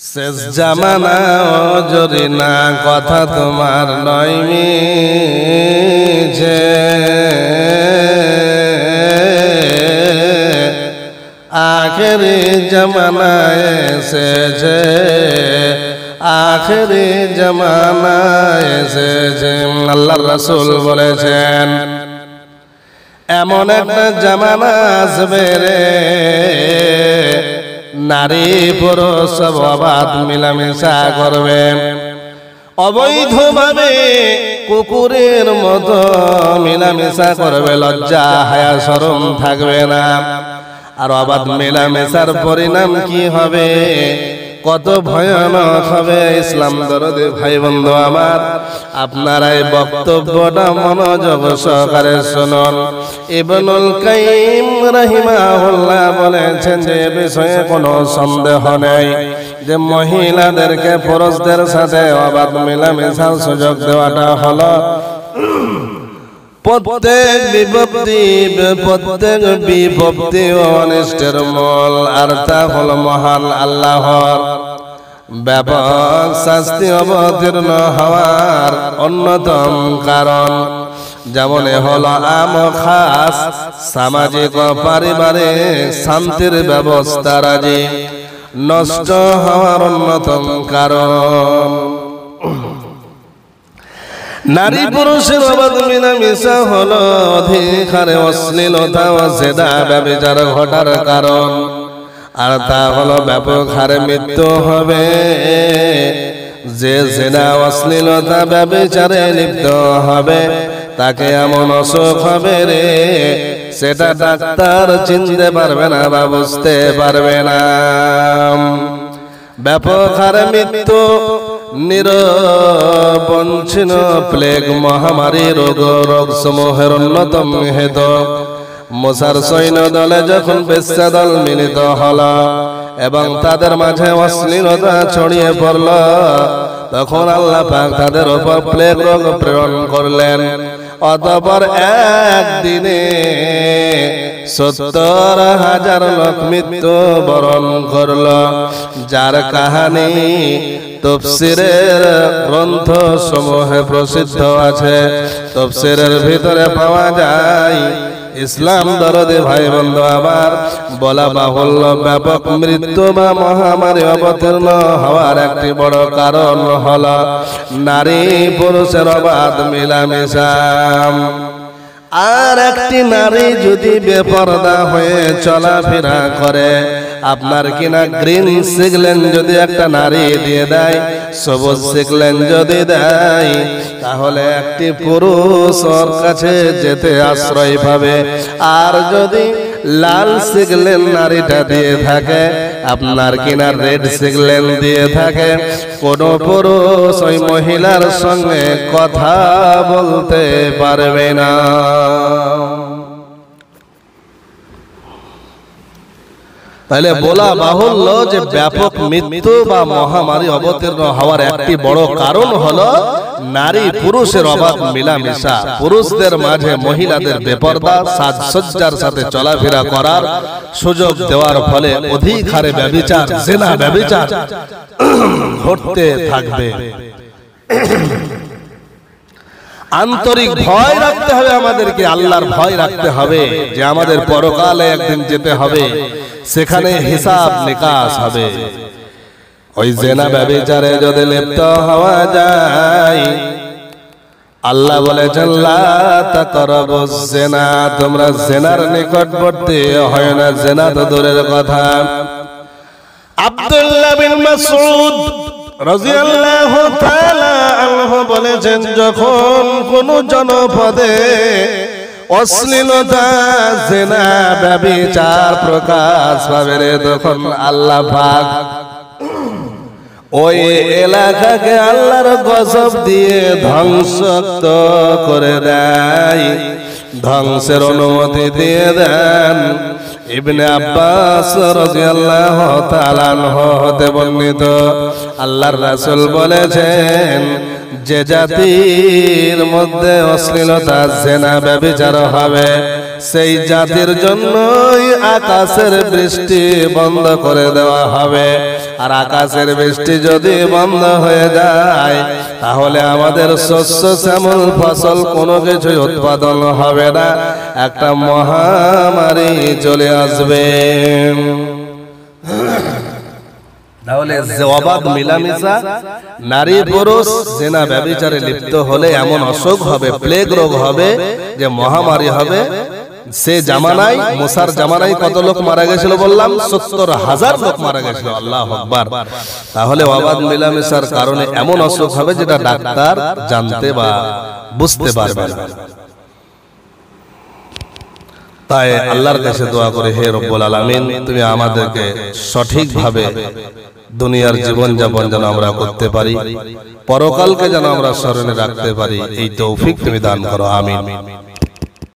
শেষ জামানা যদি না কথা তোমার নয় মিছে, আখেরি জামানায় এসেছে, আখেরি জামানায় এসেছে। আল্লাহর রাসূল বলেছেন এমন একটা জামানা আসবে রে, নারী পুরুষ অবাধ মিলামেশা করবে, অবৈধভাবে কুকুরের মতো মিলামেশা করবে, লজ্জা হায়া শরম থাকবে না। আর অবাধ মেলামেশার পরিণাম কি হবে, কত ভয়ানক হবে। ইসলাম দরদি ভাই বন্ধু আমার, আপনারা এই বক্তব্যটা মনোযোগ সহকারে শুনুন। ইবনুল কাইয়িম রাহিমাহুল্লাহ বলেছেন যে এ বিষয়ে কোনো সন্দেহ নেই যে মহিলাদেরকে পুরুষদের সাথে অবাধ মেলামেশার সুযোগ দেওয়াটা হলো প্রত্যেক বিভক্তি ও অনিষ্টের মূল, আর তা হলো মহান আল্লাহর ব্যাপক শাস্তি অবতীর্ণ হওয়ার অন্যতম কারণ। যেমন হলো আম খাস সামাজিক ও পারিবারিক শান্তির ব্যবস্থা রাজি নষ্ট হওয়ার অন্যতম কারণ। নারী পুরুষের অবাধ মিলামেশা হলো অধিক হারে অশ্লীলতা ও জেনা ব্যভিচার ঘটার কারণ, আর তা হলো ব্যাপক হারে মৃত্যু হবে। যে জেনা অশ্লীলতা ব্যভিচারে লিপ্ত হবে তাকে এমন অসুখ হবে রে, সেটা ডাক্তার চিনতে পারবে না বা বুঝতে পারবে না। ব্যাপক হারে মৃত্যু, নিরবচ্ছিন্ন প্লেগ মহামারী রোগ সমূহের অন্যতম হেতু। মুসার সৈন্য দলে যখন বেশ্যা দল মিলিত হল এবং তাদের মাঝে অশ্লীলতা ছড়িয়ে পড়ল, তখন আল্লাহ পাক তাদের উপর প্লেগ রোগ প্রেরণ করলেন। অতঃপর একদিনে ৭০,০০০ লোক মৃত্যু বরণ করল, যার কাহানি তাফসীরের গ্রন্থ সমূহে প্রসিদ্ধ আছে। তাফসীরের ভিতরে পাওয়া যায়। ইসলাম দরদি ভাই বন্ধু আমার, বলা বাহুল্য ব্যাপক মৃত্যু বা মহামারী অবতীর্ণ হওয়ার একটি বড় কারণ হলো নারী পুরুষের অবাধ মেলামেশা। আর একটি নারী যদি বেপরদা হয়ে চলাফেরা করে, আপনার কিনা গ্রিন সিগন্যাল যদি একটা নারী দিয়ে দেয়, সবুজ সিগন্যাল যদি দেয়, তাহলে একটি পুরুষ ওর কাছে যেতে আশ্রয় পাবে। আর যদি লাল সিগন্যাল নারীটা দিয়ে থাকে, আপনার কিনা রেড সিগন্যাল দিয়ে থাকে, কোন পুরুষ ওই মহিলার সঙ্গে কথা বলতে পারবে না। তাহলে বলা বাহুল্য যে ব্যাপক মৃত্যু বা মহামারী অবতীর্ণ হওয়ার একটি বড় কারণ হলো নারী পুরুষের অবাধ মিলামেশা। পুরুষদের মাঝে মহিলাদের বেপরদা সাজসজ্জার সাথে চলাফেরা করার সুযোগ দেওয়ার ফলে অধিক হারে ব্যভিচার, জিনা ব্যভিচার ঘটতে থাকবে। আন্তরিক ভয় রাখতে হবে আমাদেরকে, আল্লাহর ভয় রাখতে হবে যে আমাদের পরকালে একদিন যেতে হবে, সেখানে হিসাব নিকাশ হবে। ওই জেনা ব্যভিচারে যদি লিপ্ত হওয়া যায়, আল্লাহ বলেছেন লা তাকরাবুজ জিনা, তোমরা জিনার নিকটবর্তী হয় না। জিনা তো দূরের কথা। আব্দুল্লাহ বিন মাসউদ রাদিয়াল্লাহু তাআলা আনহু বলেছেন, যখন কোন জনপদে অশ্লীলতা, জিনা, ব্যভিচার প্রকাশ পাবে রে, তখন আল্লাহ পাক ওই এলাকাকে আল্লাহর গজব দিয়ে ধ্বংস করে দেয়, ধ্বংসের অনুমতি দিয়ে দেন। ইবনে আব্বাস রাদিয়াল্লাহু তাআলা আনহু হতে বর্ণিত, আল্লাহর রাসূল বলেছেন, যে জাতির মধ্যে অশ্লীলতা, জিনা, ব্যভিচার হবে, সেই জাতির জন্যই আকাশের বৃষ্টি বন্ধ করে দেওয়া হবে। আর আকাশের বৃষ্টি যদি বন্ধ হয়ে যায় তাহলে আমাদের শস্য শ্যামল ফসল কোনো কিছু উৎপাদন হবে না, একটা মহামারী চলে আসবে। তাহলে অবাধ মিলামিশা, নারী পুরুষ জেনা ব্যভিচারে লিপ্ত হলে এমন অসুখ হবে, প্লেগ রোগ হবে, যে মহামারী হবে। সে জামানায়, মুসার জামানায় কত লোক মারা গেছিল বললাম? ৭০,০০০ লোক মারা গেছিল। আল্লাহু আকবার। তাহলে অবাধ মিলামিশার কারণে এমন অসুখ হবে যেটা ডাক্তার জানতে বা বুঝতে পারবে না। তাই আল্লাহর কাছে দোয়া করে, হে রব্বুল আলামিন, তুমি আমাদেরকে সঠিকভাবে দুনিয়ার জীবন যাপন যেন আমরা করতে পারি, পরকালকে যেন আমরা স্মরণে রাখতে পারি, এই তৌফিক তুমি দান করো। আমিন।